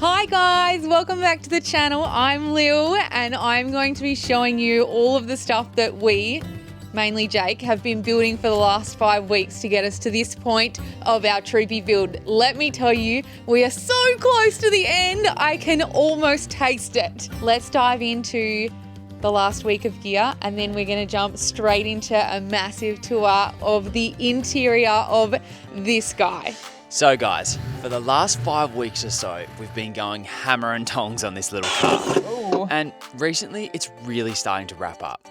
Hi guys, welcome back to the channel. I'm Lil and I'm going to be showing you all of the stuff that we, mainly Jake, have been building for the last 5 weeks to get us to this point of our Troopy build. Let me tell you, we are so close to the end, I can almost taste it. Let's dive into the last week of gear and then we're gonna jump straight into a massive tour of the interior of this guy. So guys, for the last 5 weeks or so, we've been going hammer and tongs on this little car. Ooh. And recently, it's really starting to wrap up.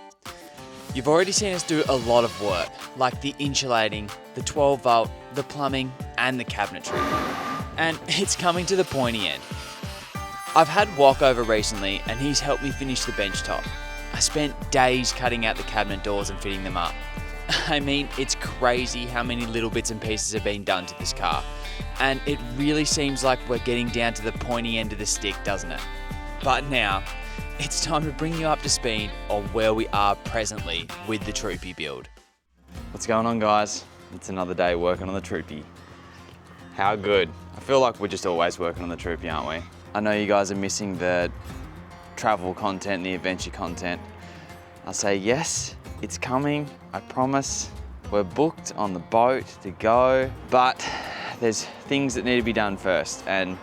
You've already seen us do a lot of work, like the insulating, the 12 volt, the plumbing, and the cabinetry. And it's coming to the pointy end. I've had Walkover recently, and he's helped me finish the benchtop. I spent days cutting out the cabinet doors and fitting them up. I mean, it's crazy how many little bits and pieces have been done to this car. And it really seems like we're getting down to the pointy end of the stick, doesn't it? But now, it's time to bring you up to speed on where we are presently with the Troopy build. What's going on, guys? It's another day working on the Troopy. How good. I feel like we're just always working on the Troopy, aren't we? I know you guys are missing the travel content, the adventure content. I say yes, it's coming, I promise. We're booked on the boat to go, but there's things that need to be done first, and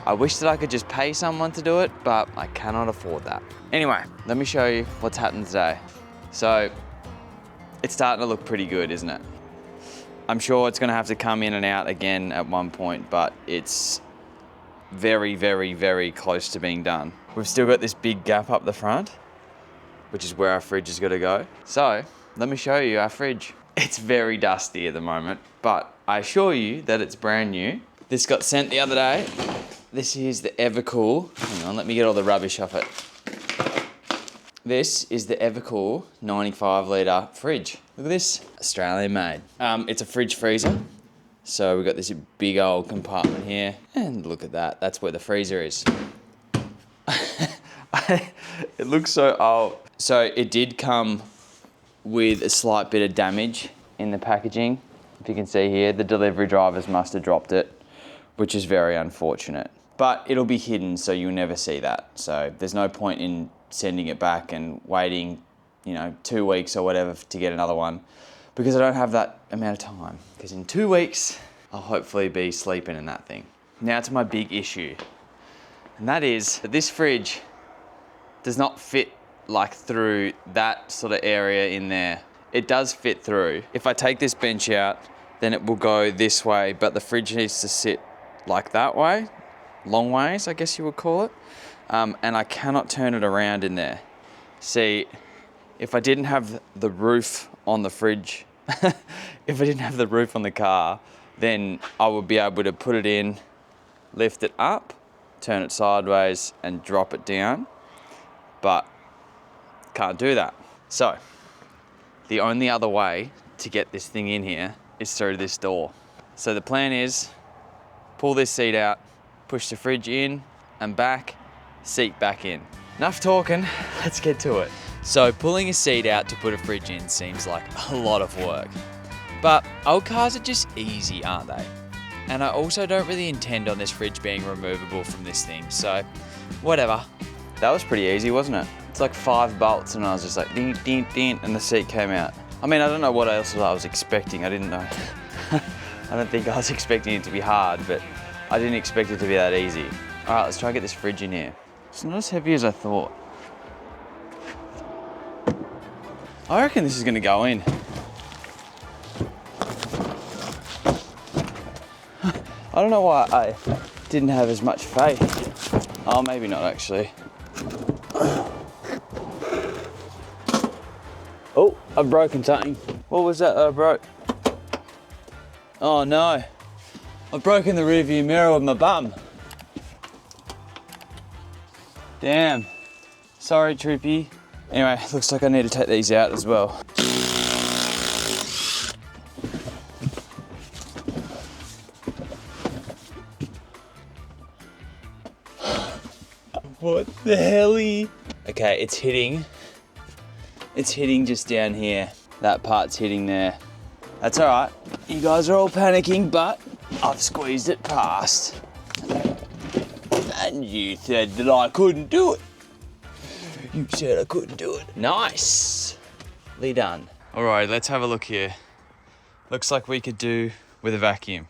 I wish that I could just pay someone to do it, but I cannot afford that. Anyway, let me show you what's happening today. So, it's starting to look pretty good, isn't it? I'm sure it's gonna have to come in and out again at one point, but it's very, very, very close to being done. We've still got this big gap up the front, which is where our fridge is gonna go. So, let me show you our fridge. It's very dusty at the moment, but I assure you that it's brand new. This got sent the other day. This is the Evakool. Hang on, let me get all the rubbish off it. This is the Evakool 95 litre fridge. Look at this, Australian made. It's a fridge freezer. So we've got this big old compartment here. And look at that, that's where the freezer is. It looks so old. So it did come with a slight bit of damage in the packaging. If you can see here, the delivery drivers must have dropped it, which is very unfortunate. But it'll be hidden, so you'll never see that. So there's no point in sending it back and waiting, 2 weeks or whatever to get another one, because I don't have that amount of time. Because in 2 weeks, I'll hopefully be sleeping in that thing. Now to my big issue, and that is that this fridge does not fit like through that sort of area in there. It does fit through. If I take this bench out, then it will go this way, but the fridge needs to sit like that way, long ways, I guess you would call it. And I cannot turn it around in there. See, if I didn't have the roof on the fridge, if I didn't have the roof on the car, then I would be able to put it in, lift it up, turn it sideways and drop it down, but can't do that. So, the only other way to get this thing in here is through this door. So the plan is, pull this seat out, push the fridge in and back, seat back in. Enough talking, let's get to it. So pulling a seat out to put a fridge in seems like a lot of work. But old cars are just easy, aren't they? And I also don't really intend on this fridge being removable from this thing, so whatever. That was pretty easy, wasn't it? It's like 5 bolts and I was just like, ding, ding, ding, and the seat came out. I mean, I don't know what else I was expecting. I didn't know. I don't think I was expecting it to be hard, but I didn't expect it to be that easy. All right, let's try and get this fridge in here. It's not as heavy as I thought. I reckon this is gonna go in. I don't know why I didn't have as much faith. Oh, maybe not actually. Oh, I've broken something. What was that I broke? Oh no, I've broken the rearview mirror with my bum. Damn, sorry Troopy. Anyway, looks like I need to take these out as well. What the helly? Okay, it's hitting just down here. That part's hitting there. That's all right. You guys are all panicking, but I've squeezed it past. And you said that I couldn't do it. You said I couldn't do it. Nicely done. All right, let's have a look here. Looks like we could do with a vacuum.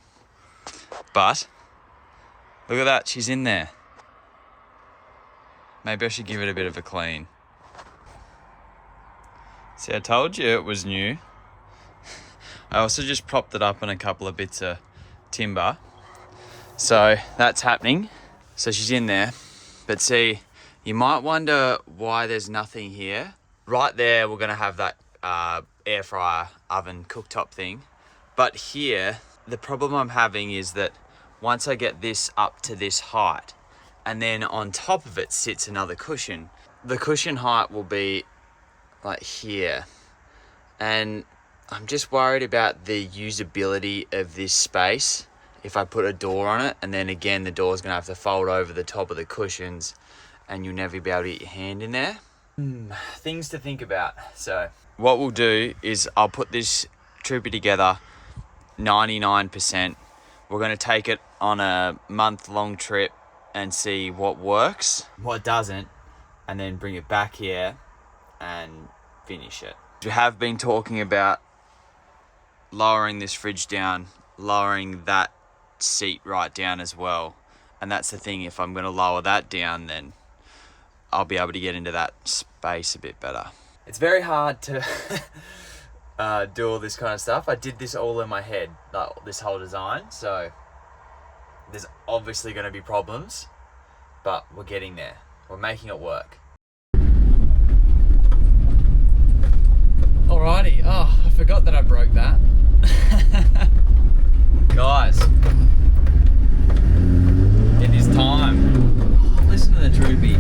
But, look at that, she's in there. Maybe I should give it a bit of a clean. See, I told you it was new. I also just propped it up on a couple of bits of timber. So that's happening. So she's in there. But see, you might wonder why there's nothing here. Right there, we're gonna have that air fryer oven cooktop thing. But here, the problem I'm having is that once I get this up to this height, and then on top of it sits another cushion, the cushion height will be like here. And I'm just worried about the usability of this space if I put a door on it, and then again the door's gonna have to fold over the top of the cushions and you'll never be able to get your hand in there. Things to think about. So what we'll do is I'll put this Troopy together 99%. We're gonna take it on a month-long trip and see what works, what doesn't, and then bring it back here and finish it. We have been talking about lowering this fridge down, lowering that seat right down as well. And that's the thing, if I'm gonna lower that down, then I'll be able to get into that space a bit better. It's very hard to do all this kind of stuff. I did this all in my head, like this whole design, so there's obviously gonna be problems, but we're getting there. We're making it work. Alrighty, oh, I forgot that I broke that. Guys, it is time. Oh, listen to the Troopy.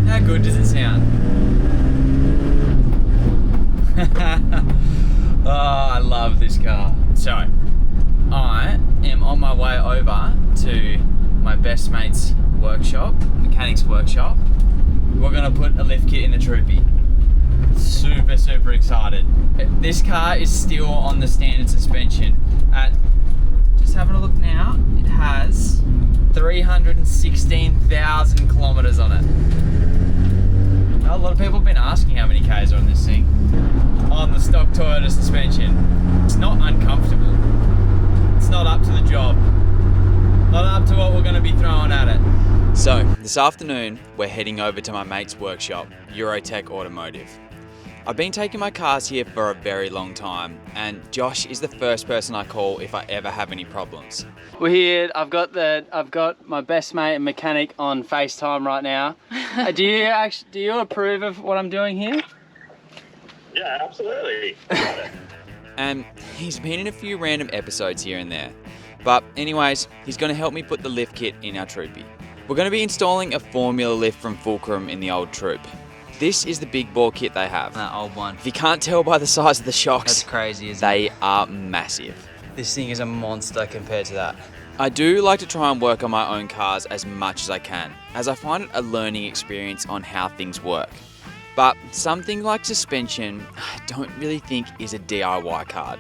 How good does it sound? Oh, I love this car. So, I am on my way over to my best mate's workshop, mechanic's workshop. We're gonna put a lift kit in the Troopy. Super excited. This car is still on the standard suspension. Just having a look now, it has 316,000 kilometers on it. Now, a lot of people have been asking how many Ks are on this thing. On the stock Toyota suspension. It's not uncomfortable. It's not up to the job. Not up to what we're going to be throwing at it. So, this afternoon, we're heading over to my mate's workshop, Eurotech Automotive. I've been taking my cars here for a very long time, and Josh is the first person I call if I ever have any problems. We're here. I've got my best mate and mechanic on FaceTime right now. Do you approve of what I'm doing here? Yeah, absolutely. And he's been in a few random episodes here and there. But anyways, he's going to help me put the lift kit in our Troopy. We're going to be installing a formula lift from Fulcrum in the old Troop. This is the big bore kit they have. That old one. If you can't tell by the size of the shocks, That's crazy, isn't they are massive. This thing is a monster compared to that. I do like to try and work on my own cars as much as I can, as I find it a learning experience on how things work. But something like suspension, I don't really think is a DIY card.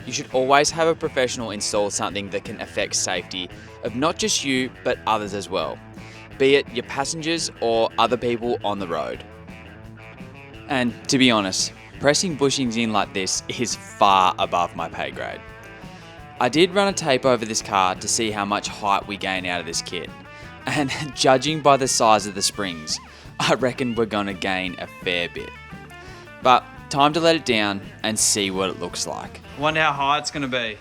You should always have a professional install something that can affect safety of not just you, but others as well, be it your passengers or other people on the road. And to be honest, pressing bushings in like this is far above my pay grade. I did run a tape over this car to see how much height we gain out of this kit, and judging by the size of the springs, I reckon we're gonna gain a fair bit. But time to let it down and see what it looks like. Wonder how high it's gonna be.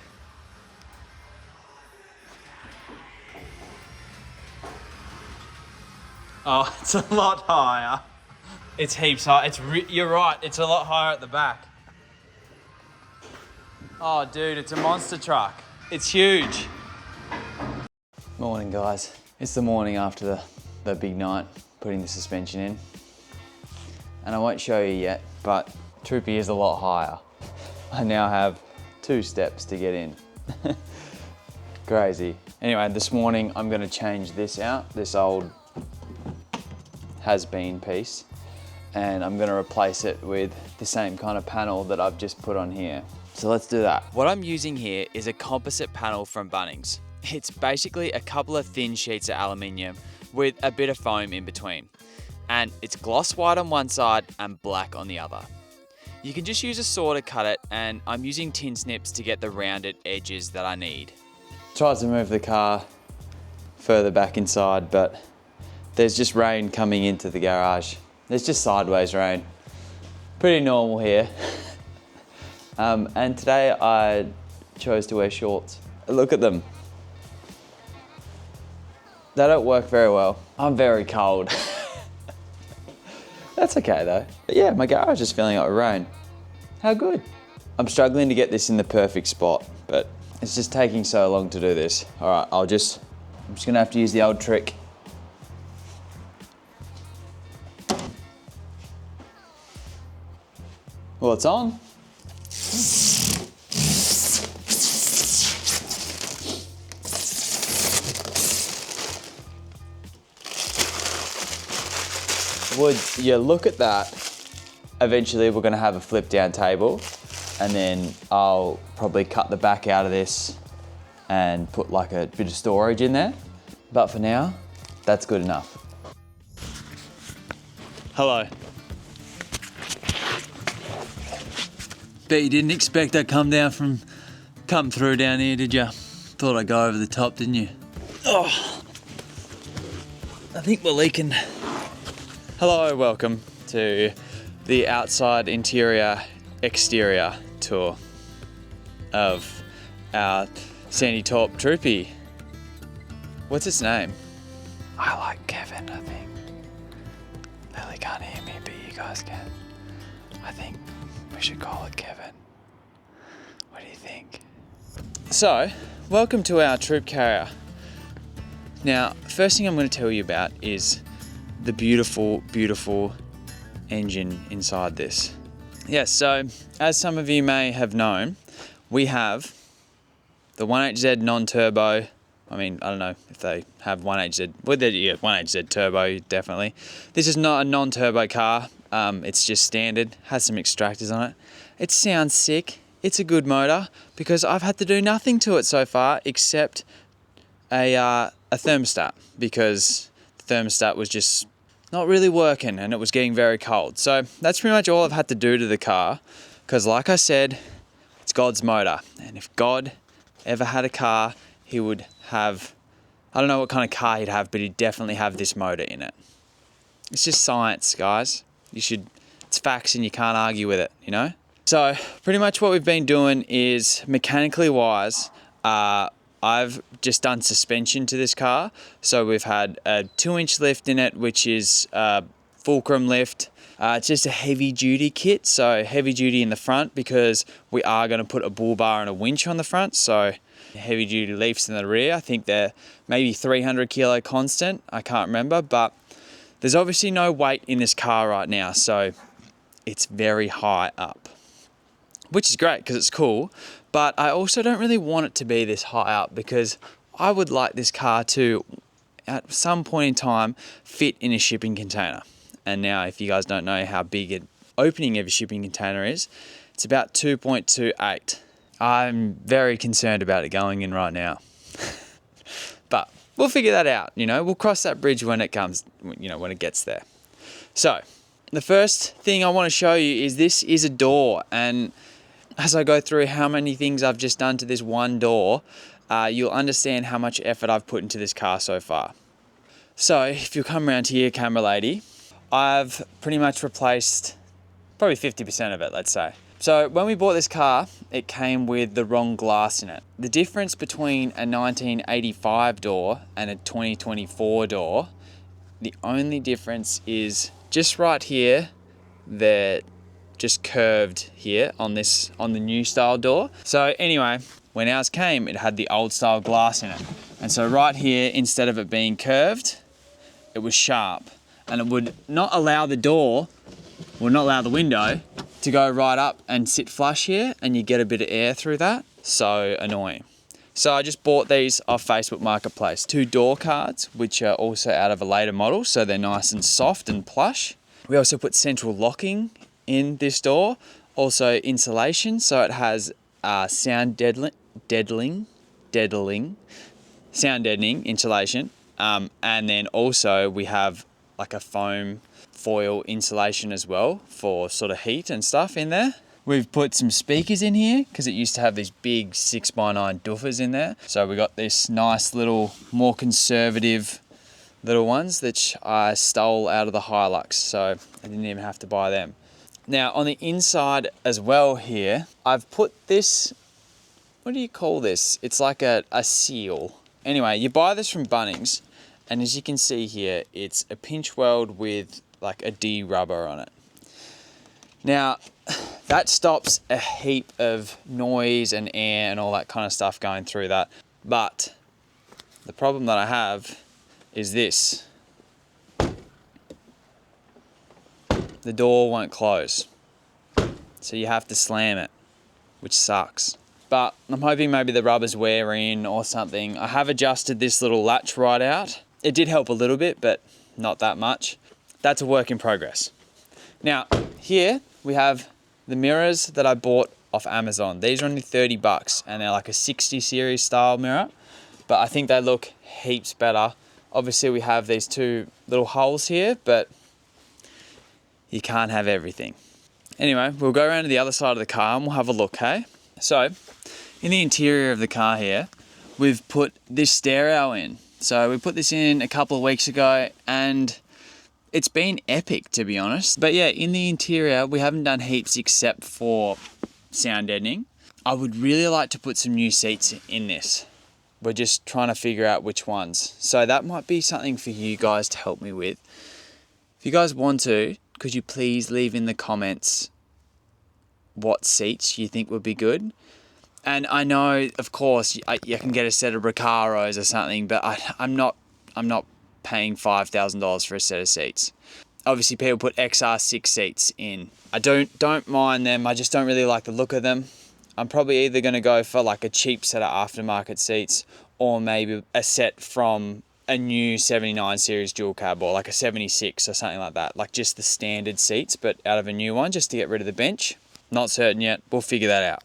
Oh, it's a lot higher. It's heaps high. You're right, it's a lot higher at the back. Oh, dude, it's a monster truck. It's huge. Morning, guys. It's the morning after the big night, putting the suspension in. And I won't show you yet, but Troopy is a lot higher. I now have 2 steps to get in. Crazy. Anyway, this morning I'm gonna change this out, this old has-been piece, and I'm gonna replace it with the same kind of panel that I've just put on here. So let's do that. What I'm using here is a composite panel from Bunnings. It's basically a couple of thin sheets of aluminium with a bit of foam in between. And it's gloss white on one side and black on the other. You can just use a saw to cut it, and I'm using tin snips to get the rounded edges that I need. Tried to move the car further back inside, but there's just rain coming into the garage. There's just sideways rain. Pretty normal here. And today I chose to wear shorts. Look at them. They don't work very well. I'm very cold. That's okay though. But yeah, my garage is filling up with rain. How good. I'm struggling to get this in the perfect spot, but it's just taking so long to do this. All right, I'm just gonna have to use the old trick. Well, it's on. Would you look at that? Eventually we're gonna have a flip down table, and then I'll probably cut the back out of this and put like a bit of storage in there. But for now, that's good enough. Hello. Bet you didn't expect I'd come through down here, did you? Thought I'd go over the top, didn't you? Oh, I think we're leaking. Hello, welcome to the outside interior exterior tour of our Sandy Top Troopy. What's its name? I like Kevin, I think. Lily can't hear me, but you guys can. I think we should call it Kevin. What do you think? So, welcome to our troop carrier. Now, first thing I'm going to tell you about is the beautiful, beautiful engine inside this. Yes, so as some of you may have known, we have the 1HZ non-turbo. I mean, I don't know if they have 1HZ. Well, yeah, 1HZ turbo, definitely. This is not a non-turbo car. It's just standard, has some extractors on it. It sounds sick. It's a good motor because I've had to do nothing to it so far except a thermostat, because the thermostat was just not really working and it was getting very cold. So that's pretty much all I've had to do to the car, because like I said, it's God's motor. And if God ever had a car, he would have, I don't know what kind of car he'd have, but he'd definitely have this motor in it. It's just science, guys. It's facts and you can't argue with it, you know? So pretty much what we've been doing is, mechanically wise, I've just done suspension to this car. So we've had a 2-inch lift in it, which is a Fulcrum lift. It's just a heavy duty kit. So heavy duty in the front because we are going to put a bull bar and a winch on the front. So heavy duty lifts in the rear. I think they're maybe 300 kilo constant. I can't remember, but there's obviously no weight in this car right now. So it's very high up, which is great because it's cool. But I also don't really want it to be this high up, because I would like this car to, at some point in time, fit in a shipping container. And now, if you guys don't know how big an opening of a shipping container is, it's about 2.28. I'm very concerned about it going in right now. But we'll figure that out, you know. We'll cross that bridge when it comes, you know, when it gets there. So, the first thing I want to show you is this is a door, and as I go through how many things I've just done to this one door, you'll understand how much effort I've put into this car so far. So if you come around here, camera lady, I've pretty much replaced probably 50% of it, let's say. So when we bought this car, it came with the wrong glass in it. The difference between a 1985 door and a 2024 door, the only difference is just right here, they're just curved here on the new style door. So anyway, when ours came, it had the old style glass in it. And so right here, instead of it being curved, it was sharp. And it would not allow the window to go right up and sit flush here, and you get a bit of air through that. So annoying. So I just bought these off Facebook Marketplace. 2 door cards, which are also out of a later model, so they're nice and soft and plush. We also put central locking in this door, also insulation, so it has sound deadening, sound deadening insulation. And then also we have like a foam foil insulation as well for sort of heat and stuff in there. We've put some speakers in here because it used to have these big 6x9 doofers in there. So we got this nice little, more conservative little ones that I stole out of the Hilux. So I didn't even have to buy them. Now on the inside as well here, I've put this, what do you call this? It's like a seal. Anyway, you buy this from Bunnings, and as you can see here, it's a pinch weld with like a D rubber on it. Now, that stops a heap of noise and air and all that kind of stuff going through that. But the problem that I have is this. The door won't close. So you have to slam it, which sucks. But I'm hoping maybe the rubber's wearing or something. I have adjusted this little latch right out. It did help a little bit, but not that much. That's a work in progress. Now, here we have the mirrors that I bought off Amazon. These are only 30 bucks and they're like a 60 series style mirror, but I think they look heaps better. Obviously we have these two little holes here, but you can't have everything. Anyway, we'll go around to the other side of the car and we'll have a look, hey? So, in the interior of the car here, we've put this stereo in. So we put this in a couple of weeks ago and it's been epic, to be honest. But yeah, in the interior, we haven't done heaps except for sound deadening. I would really like to put some new seats in this. We're just trying to figure out which ones. So that might be something for you guys to help me with. If you guys want to, could you please leave in the comments what seats you think would be good? And I know, of course, you can get a set of Recaros or something, but I'm not paying $5,000 for a set of seats. Obviously, people put XR6 seats in. I don't mind them. I just don't really like the look of them. I'm probably either going to go for like a cheap set of aftermarket seats or maybe a set from a new 79 series dual cab or like a 76 or something like that. Like just the standard seats, but out of a new one just to get rid of the bench. Not certain yet. We'll figure that out.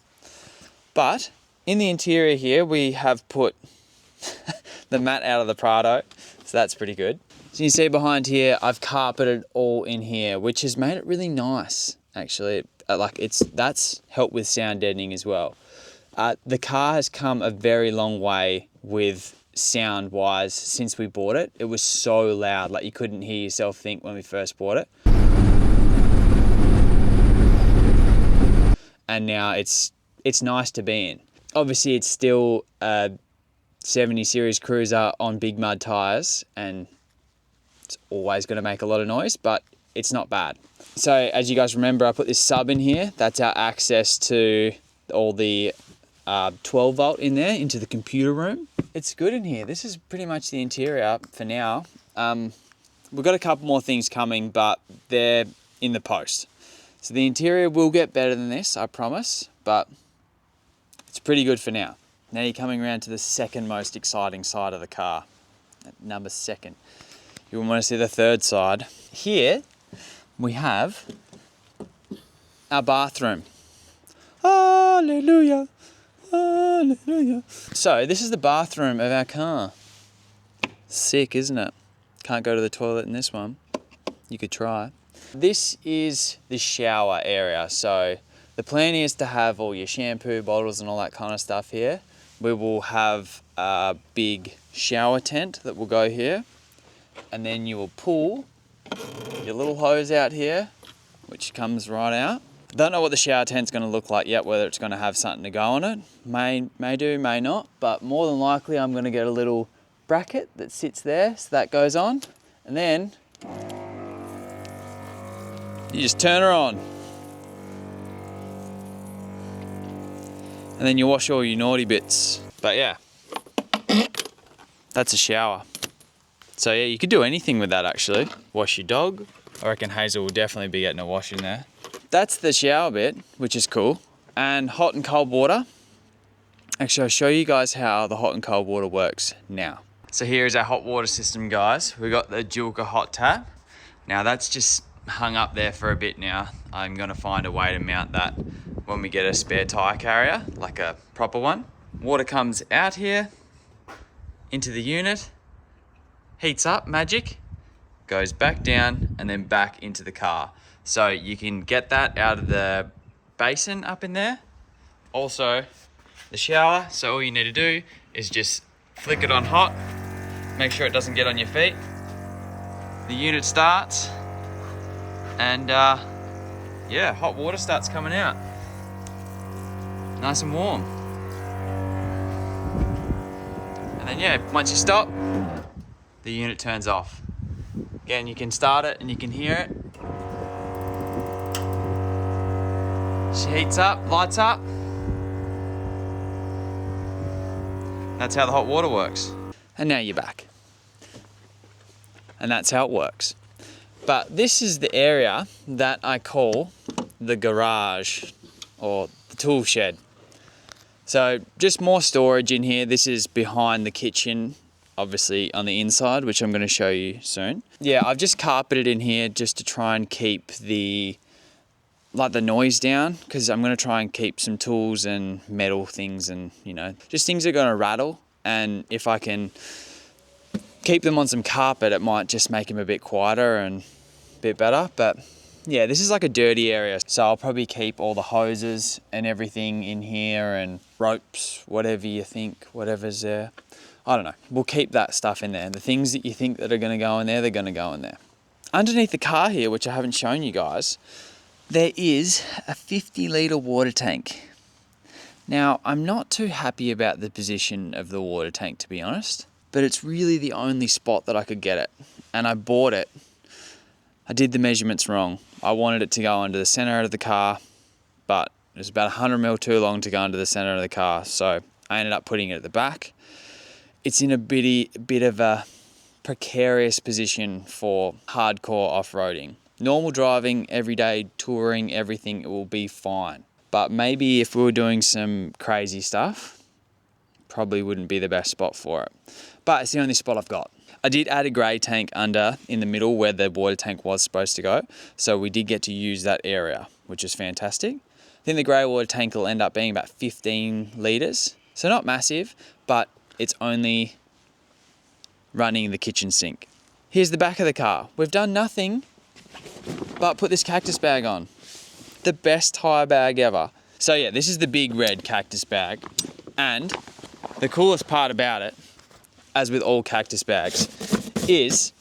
But in the interior here, we have put the mat out of the Prado. So that's pretty good. So you see behind here, I've carpeted all in here, which has made it really nice, actually. That's helped with sound deadening as well. The car has come a very long way with sound wise since we bought it. It was so loud, like you couldn't hear yourself think when we first bought it. And now it's nice to be in. Obviously it's still a 70 series cruiser on big mud tires and it's always going to make a lot of noise, but it's not bad. So as you guys remember, I put this sub in here. That's our access to all the 12 volt in there into the computer room. It's good in here. This is pretty much the interior for now. We've got a couple more things coming, but they're in the post. So the interior will get better than this, I promise, but it's pretty good for now. Now you're coming around to the second most exciting side of the car, number second. You want to see the third side. Here we have our bathroom. Hallelujah, hallelujah. So this is the bathroom of our car. Sick, isn't it? Can't go to the toilet in this one. You could try. This is the shower area. So the plan is to have all your shampoo bottles and all that kind of stuff here. We will have a big shower tent that will go here. And then you will pull your little hose out here, which comes right out. Don't know what the shower tent's going to look like yet, whether it's going to have something to go on it. May do, may not, but more than likely I'm going to get a little bracket that sits there, so that goes on. And then you just turn her on. And then you wash all your naughty bits. But yeah, that's a shower. So yeah, you could do anything with that actually. Wash your dog. I reckon Hazel will definitely be getting a wash in there. That's the shower bit, which is cool. And hot and cold water. Actually, I'll show you guys how the hot and cold water works now. So here is our hot water system, guys. We've got the Julka hot tap. Now that's just hung up there for a bit now. I'm gonna find a way to mount that when we get a spare tire carrier, like a proper one. Water comes out here into the unit, heats up, magic, goes back down and then back into the car. So you can get that out of the basin up in there. Also the shower, so all you need to do is just flick it on hot, make sure it doesn't get on your feet. The unit starts and yeah, hot water starts coming out. Nice and warm. And then yeah, once you stop, the unit turns off. Again, you can start it and you can hear it. She heats up, lights up. That's how the hot water works. And now you're back. And that's how it works. But this is the area that I call the garage or the tool shed. So just more storage in here. This is behind the kitchen, obviously on the inside, which I'm going to show you soon. Yeah, I've just carpeted in here just to try and keep the noise down, because I'm going to try and keep some tools and metal things and, you know, just things that are going to rattle. And if I can keep them on some carpet, it might just make them a bit quieter and a bit better. But yeah, this is like a dirty area, so I'll probably keep all the hoses and everything in here and ropes, whatever you think, whatever's there. I don't know, we'll keep that stuff in there. The things that you think that are going to go in there, they're going to go in there. Underneath the car here, which I haven't shown you guys, there is a 50-litre water tank. Now, I'm not too happy about the position of the water tank, to be honest, but it's really the only spot that I could get it. And I bought it. I did the measurements wrong. I wanted it to go under the center of the car, but it was about 100 mil too long to go under the center of the car. So I ended up putting it at the back. It's in a bit of a precarious position for hardcore off-roading. Normal driving, everyday touring, everything, it will be fine. But maybe if we were doing some crazy stuff, probably wouldn't be the best spot for it. But it's the only spot I've got. I did add a grey tank under in the middle where the water tank was supposed to go. So we did get to use that area, which is fantastic. I think the grey water tank will end up being about 15 litres. So not massive, but it's only running the kitchen sink. Here's the back of the car. We've done nothing but put this cactus bag on. The best tyre bag ever. So yeah, this is the big red cactus bag. And the coolest part about it, as with all cactus bags, is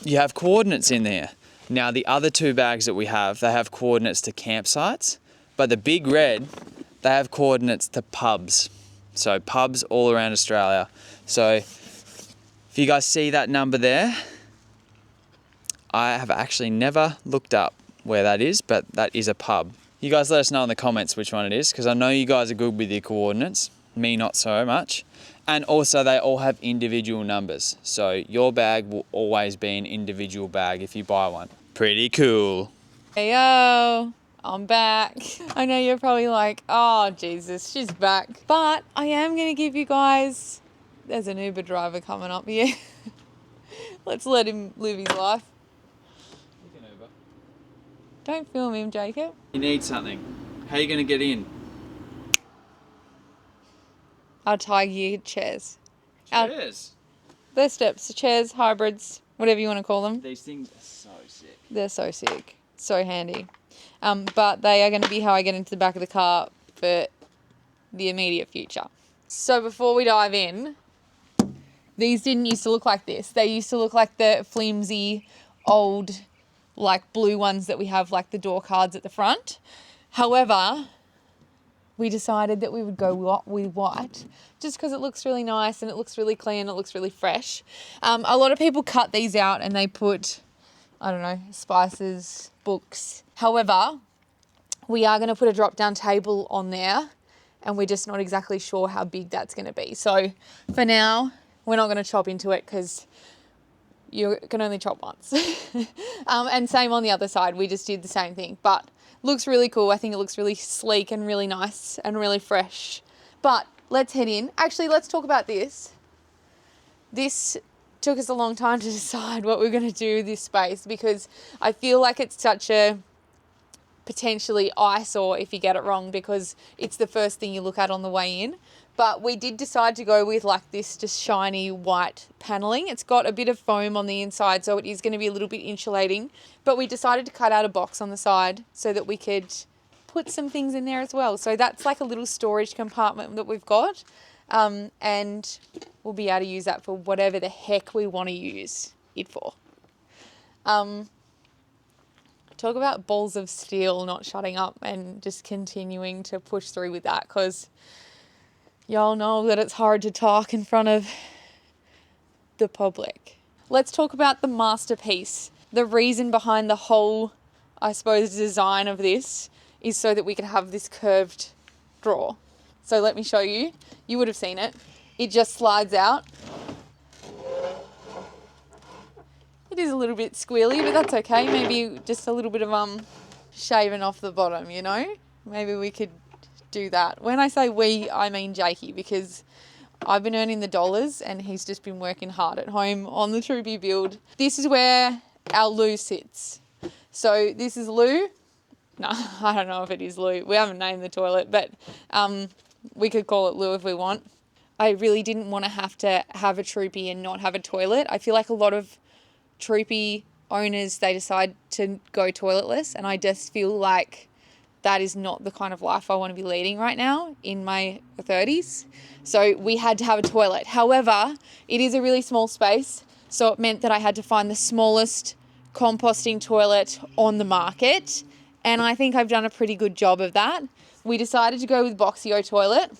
you have coordinates in there. Now the other two bags that we have, they have coordinates to campsites, but the big red, they have coordinates to pubs. So pubs all around Australia. So if you guys see that number there, I have actually never looked up where that is, but that is a pub. You guys let us know in the comments which one it is, because I know you guys are good with your coordinates, me not so much. And also they all have individual numbers. So your bag will always be an individual bag if you buy one. Pretty cool. Hey yo, I'm back. I know you're probably like, oh Jesus, she's back. But I am gonna give you guys, there's an Uber driver coming up here. Let's let him live his life. Don't film him, Jacob. You need something. How are you going to get in? Our tie gear chairs. Cheers. They're steps, chairs, hybrids, whatever you want to call them. These things are so sick. They're so sick. So handy. But they are going to be how I get into the back of the car for the immediate future. So before we dive in, these didn't used to look like this. They used to look like the flimsy, old, like blue ones that we have, like the door cards at the front. However, we decided that we would go with white just because it looks really nice and it looks really clean, it looks really fresh. A lot of people cut these out and they put, I don't know, spices, books. However, we are going to put a drop-down table on there and we're just not exactly sure how big that's going to be. So for now, we're not going to chop into it because you can only chop once. And same on the other side, we just did the same thing. But looks really cool. I think it looks really sleek and really nice and really fresh. But let's head in. Actually, let's talk about this. This took us a long time to decide what we're going to do with this space because I feel like it's such a potentially eyesore if you get it wrong because it's the first thing you look at on the way in. But we did decide to go with like this just shiny white paneling. It's got a bit of foam on the inside, so it is going to be a little bit insulating. But we decided to cut out a box on the side so that we could put some things in there as well. So that's like a little storage compartment that we've got. And we'll be able to use that for whatever the heck we want to use it for. Talk about balls of steel not shutting up and just continuing to push through with that, because y'all know that it's hard to talk in front of the public. Let's talk about the masterpiece. The reason behind the whole, I suppose, design of this is so that we can have this curved drawer. So let me show you. You would have seen it. It just slides out. It is a little bit squealy, but that's okay. Maybe just a little bit of shaving off the bottom, you know? Maybe we could do that. When I say we, I mean Jakey, because I've been earning the dollars and he's just been working hard at home on the Troopy build. This is where our loo sits. So this is loo. No, I don't know if it is loo. We haven't named the toilet, but we could call it loo if we want. I really didn't want to have a Troopy and not have a toilet. I feel like a lot of Troopy owners, they decide to go toiletless, and I just feel like that is not the kind of life I want to be leading right now in my 30s. So we had to have a toilet. However, it is a really small space, so it meant that I had to find the smallest composting toilet on the market, and I think I've done a pretty good job of that. We decided to go with Boxio toilet.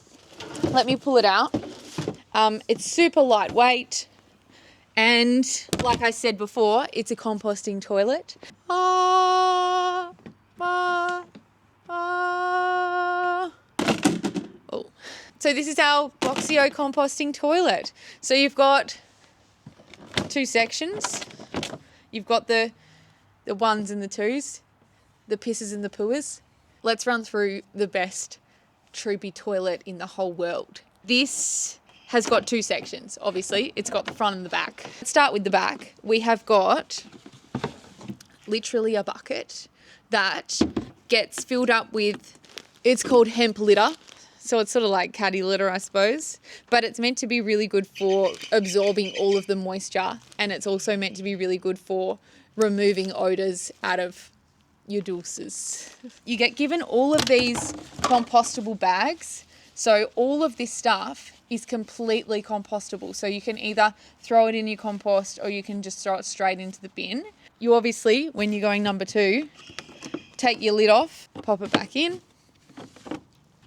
Let me pull it out. It's super lightweight. And like I said before, it's a composting toilet. Oh. So this is our Boxio composting toilet. So you've got two sections. You've got the ones and the twos, the pisses and the pooers. Let's run through the best Troopy toilet in the whole world. This has got two sections, obviously. It's got the front and the back. Let's start with the back. We have got literally a bucket that gets filled up with, it's called hemp litter. So it's sort of like caddy litter, I suppose. But it's meant to be really good for absorbing all of the moisture. And it's also meant to be really good for removing odours out of your dulces. You get given all of these compostable bags. So all of this stuff is completely compostable. So you can either throw it in your compost or you can just throw it straight into the bin. You obviously, when you're going number 2, take your lid off, pop it back in,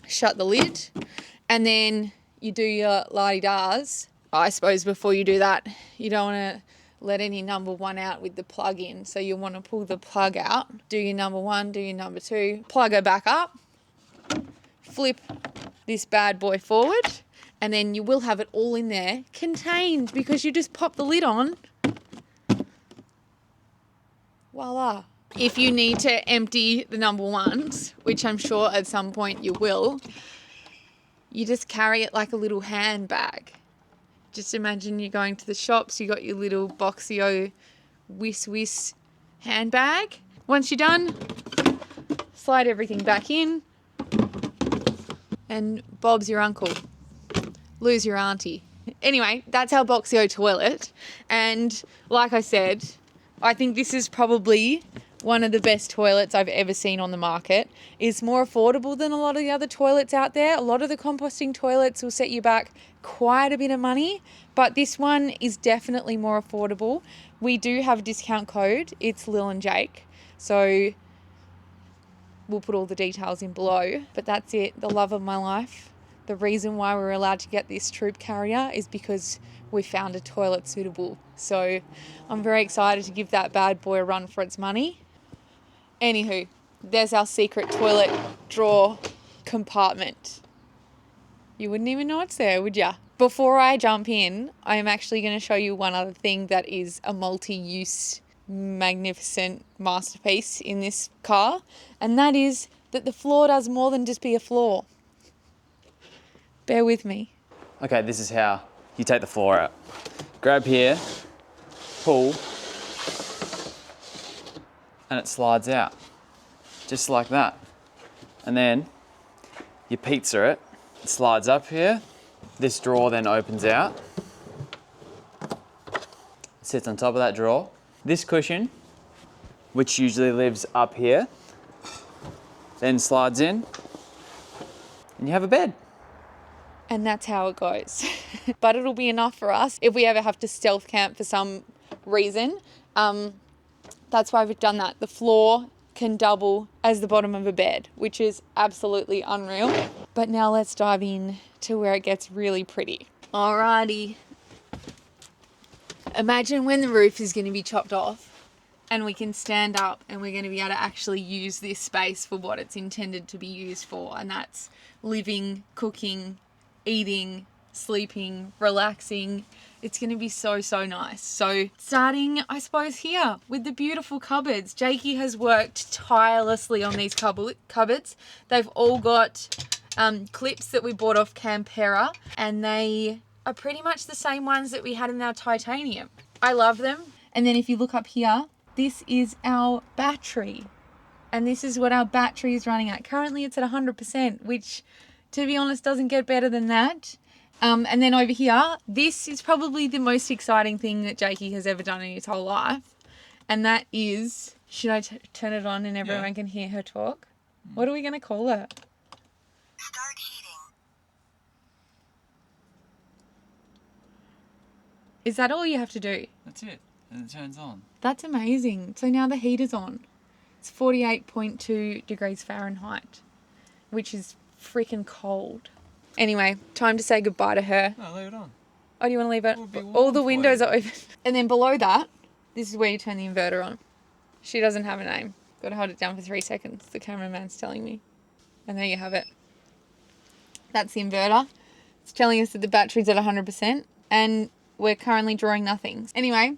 shut the lid, and then you do your la-di-das. I suppose before you do that, you don't want to let any number 1 out with the plug in. So you want to pull the plug out, do your number 1, do your number 2, plug it back up, flip this bad boy forward, and then you will have it all in there contained because you just pop the lid on. Voila. If you need to empty the number 1s, which I'm sure at some point you will, you just carry it like a little handbag. Just imagine you're going to the shops, you got your little Boxio whiz handbag. Once you're done, slide everything back in, and Bob's your uncle. Lose your auntie. Anyway, that's our Boxio toilet. And like I said, I think this is probably one of the best toilets I've ever seen on the market. It's more affordable than a lot of the other toilets out there. A lot of the composting toilets will set you back quite a bit of money, but this one is definitely more affordable. We do have a discount code. It's Lil and Jake. So we'll put all the details in below. But that's it. The love of my life. The reason why we're allowed to get this troop carrier is because we found a toilet suitable. So I'm very excited to give that bad boy a run for its money. Anywho, there's our secret toilet drawer compartment. You wouldn't even know it's there, would ya? Before I jump in, I am actually going to show you one other thing that is a multi-use, magnificent masterpiece in this car. And that is that the floor does more than just be a floor. Bear with me. Okay, this is how you take the floor out. Grab here, pull, and it slides out. Just like that. And then you pizza it, it slides up here, This drawer then opens out, sits on top of that drawer. This cushion, which usually lives up here, then slides in, and you have a bed. And that's how it goes. But it'll be enough for us if we ever have to stealth camp for some reason. That's why we've done that. The floor can double as the bottom of a bed, which is absolutely unreal. But now let's dive in to where it gets really pretty. Alrighty. Imagine when the roof is going to be chopped off and we can stand up and we're going to be able to actually use this space for what it's intended to be used for. And that's living, cooking, eating, sleeping, relaxing. It's going to be so, so nice. So starting, I suppose, here with the beautiful cupboards. Jakey has worked tirelessly on these cupboards. They've all got clips that we bought off Campera, and they are pretty much the same ones that we had in our titanium. I love them. And then if you look up here, this is our battery. And this is what our battery is running at. Currently it's at 100%, which, to be honest, doesn't get better than that. And then over here, this is probably the most exciting thing that Jakey has ever done in his whole life. And that is, should I turn it on and everyone can hear her talk? What are we going to call it? Start heating. Is that all you have to do? That's it. And it turns on. That's amazing. So now the heater's on. It's 48.2 degrees Fahrenheit, which is freaking cold. Anyway, time to say goodbye to her. No, leave it on. Oh, do you want to leave it? It would be warm All the for windows you. are open. And then below that, this is where you turn the inverter on. She doesn't have a name. Got to hold it down for 3 seconds. The cameraman's telling me. And there you have it. That's the inverter. It's telling us that the battery's at 100%. And we're currently drawing nothing. Anyway,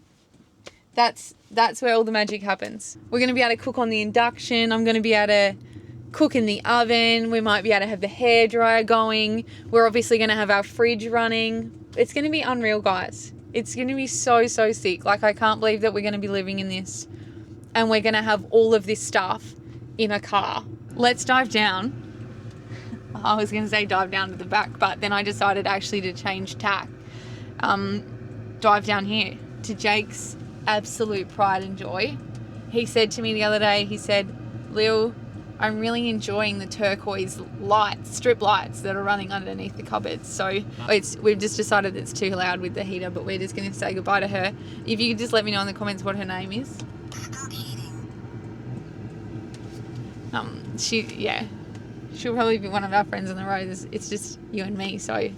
that's where all the magic happens. We're going to be able to cook on the induction. I'm going to be able to cook in the oven. We might be able to have the hairdryer going. We're obviously going to have our fridge running. It's going to be unreal, guys. It's going to be so, so sick. Like, I can't believe that we're going to be living in this and we're going to have all of this stuff in a car. Let's dive down. I was going to say dive down to the back, but then I decided actually to change tack. Dive down here to Jake's absolute pride and joy. He said to me the other day, he said, Lil, I'm really enjoying the turquoise lights, strip lights that are running underneath the cupboards. So we've just decided it's too loud with the heater, but we're just going to say goodbye to her. If you could just let me know in the comments what her name is. Start heating. She'll probably be one of our friends on the road. It's just you and me, so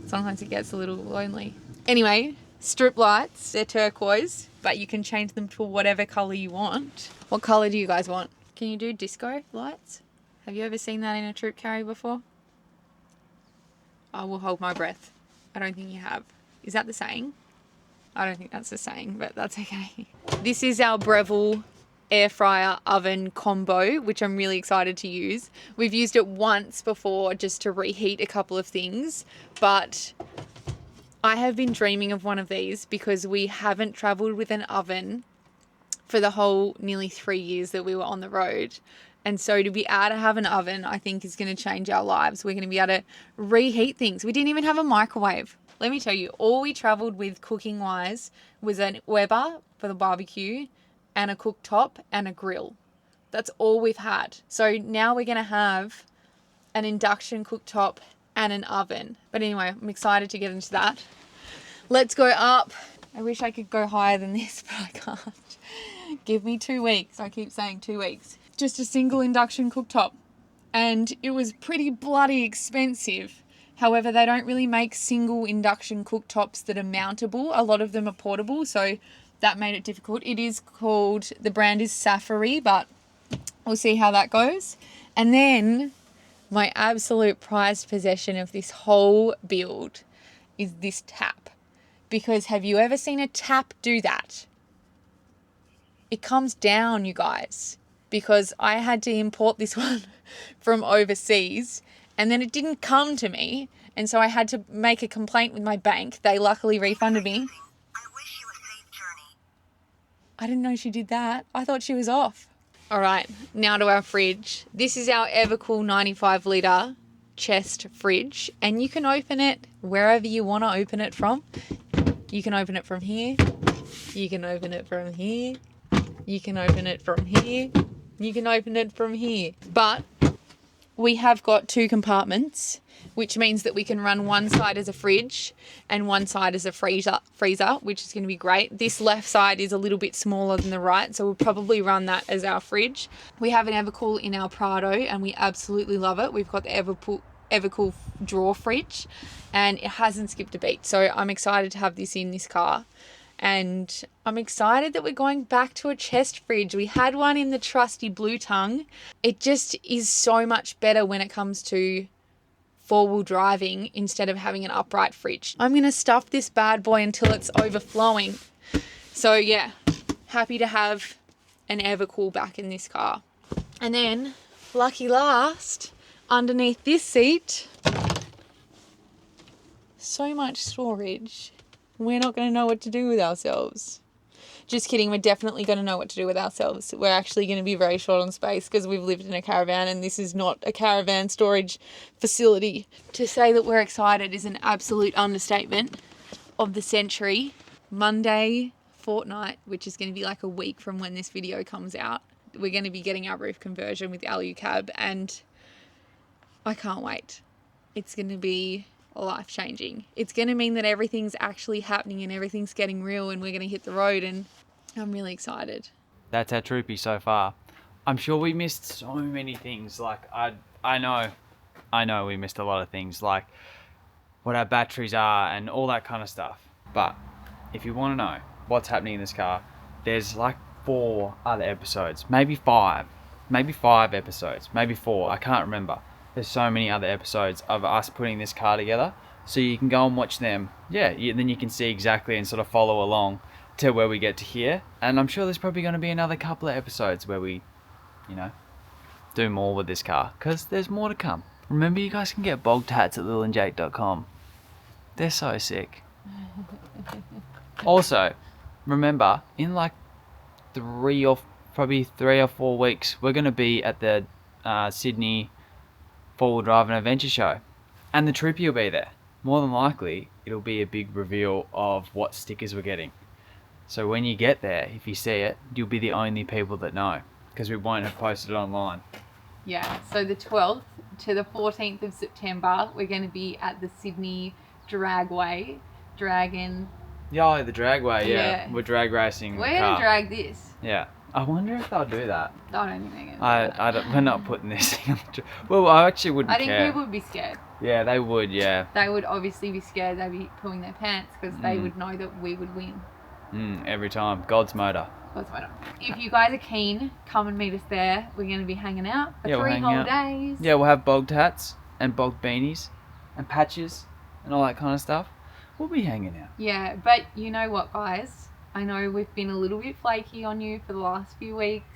sometimes it gets a little lonely. Anyway, strip lights, they're turquoise, but you can change them to whatever colour you want. What colour do you guys want? Can you do disco lights? Have you ever seen that in a troop carry before? I will hold my breath. I don't think you have. Is that the saying? I don't think that's the saying, but that's okay. This is our Breville air fryer oven combo, which I'm really excited to use. We've used it once before just to reheat a couple of things, but I have been dreaming of one of these because we haven't traveled with an oven for the whole nearly 3 years that we were on the road. And so to be able to have an oven, I think is going to change our lives. We're going to be able to reheat things. We didn't even have a microwave. Let me tell you, all we traveled with cooking wise was an Weber for the barbecue and a cooktop and a grill. That's all we've had. So now we're going to have an induction cooktop and an oven. But anyway, I'm excited to get into that. Let's go up. I wish I could go higher than this, but I can't. Give me 2 weeks. I keep saying 2 weeks. Just a single induction cooktop. And it was pretty bloody expensive. However, they don't really make single induction cooktops that are mountable. A lot of them are portable, so that made it difficult. It is called, the brand is Safari, but we'll see how that goes. And then my absolute prized possession of this whole build is this tap. Because have you ever seen a tap do that? It comes down, you guys, because I had to import this one from overseas and then it didn't come to me. And so I had to make a complaint with my bank. They luckily refunded me. I wish you a safe journey. I didn't know she did that. I thought she was off. All right, now to our fridge. This is our Evakool 95 litre chest fridge, and you can open it wherever you want to open it from. You can open it from here. You can open it from here. You can open it from here. You can open it from here. But we have got 2 compartments, which means that we can run one side as a fridge and one side as a freezer, which is going to be great. This left side is a little bit smaller than the right, so we'll probably run that as our fridge. We have an Evakool in our Prado, and we absolutely love it. We've got the Evakool drawer fridge, and it hasn't skipped a beat. So I'm excited to have this in this car. And I'm excited that we're going back to a chest fridge. We had one in the trusty Blue Tongue. It just is so much better when it comes to 4-wheel driving instead of having an upright fridge. I'm going to stuff this bad boy until it's overflowing. So yeah, happy to have an Evakool back in this car. And then, lucky last, underneath this seat, so much storage. We're not going to know what to do with ourselves. Just kidding, we're definitely going to know what to do with ourselves. We're actually going to be very short on space because we've lived in a caravan, and this is not a caravan storage facility. To say that we're excited is an absolute understatement of the century. Monday fortnight, which is going to be like a week from when this video comes out, we're going to be getting our roof conversion with LuCab, and I can't wait. It's going to be life-changing. It's going to mean that everything's actually happening and everything's getting real, and we're going to hit the road, and I'm really excited. That's our Troopy so far. I'm sure we missed so many things. Like, I know we missed a lot of things, like what our batteries are and all that kind of stuff. But if you want to know what's happening in this car, there's like 4 other episodes, maybe 5 episodes, maybe 4, I can't remember. There's so many other episodes of us putting this car together, so you can go and watch them. Yeah, then you can see exactly and sort of follow along to where we get to here. And I'm sure there's probably going to be another couple of episodes where we, you know, do more with this car, because there's more to come. Remember, you guys can get bog tats at lilandjake.com. They're so sick. Also, remember, in like 3 or 4 weeks, we're going to be at the Sydney 4-wheel drive and adventure show, and the Troopy will be there. More than likely, it'll be a big reveal of what stickers we're getting. So when you get there, if you see it, you'll be the only people that know, because we won't have posted it online. Yeah, so the 12th to the 14th of September, we're going to be at the Sydney Dragway. Dragon. Yeah, the Dragway, Yeah. We're drag racing the We're going car. to drag this. Yeah. I wonder if they'll do that. I don't think they're going to do that. I don't, we're not putting this thing on the well, I actually wouldn't I think care. people would be scared. Yeah, they would, yeah. They would obviously be scared. They'd be pulling their pants because they would know that we would win. Every time. God's motor. That's what if you guys are keen, come and meet us there. We're going to be hanging out for Yeah, we'll 3 hang whole out. days. Yeah, we'll have bogged hats and bogged beanies and patches and all that kind of stuff. We'll be hanging out. Yeah, but you know what, guys? I know we've been a little bit flaky on you for the last few weeks,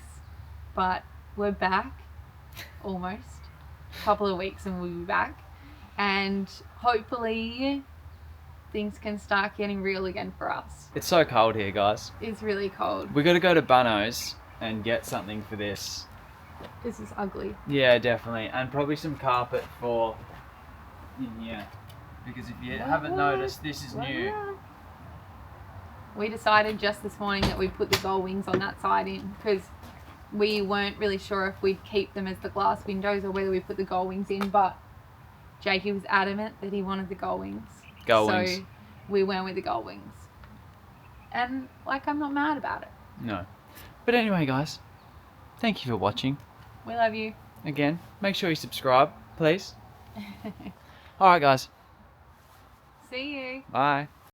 but we're back. Almost. A couple of weeks and we'll be back. And hopefully things can start getting real again for us. It's so cold here, guys. It's really cold. We got to go to Bunno's and get something for this. This is ugly. Yeah, definitely. And probably some carpet for in here. Because if you haven't noticed, this is new. We decided just this morning that we'd put the gull wings on that side in because we weren't really sure if we'd keep them as the glass windows or whether we put the gull wings in, but Jakey was adamant that he wanted the gull wings. Wings. So we went with the gull wings. And like, I'm not mad about it. No. But anyway, guys, thank you for watching. We love you. Again, make sure you subscribe, please. Alright, guys. See you. Bye.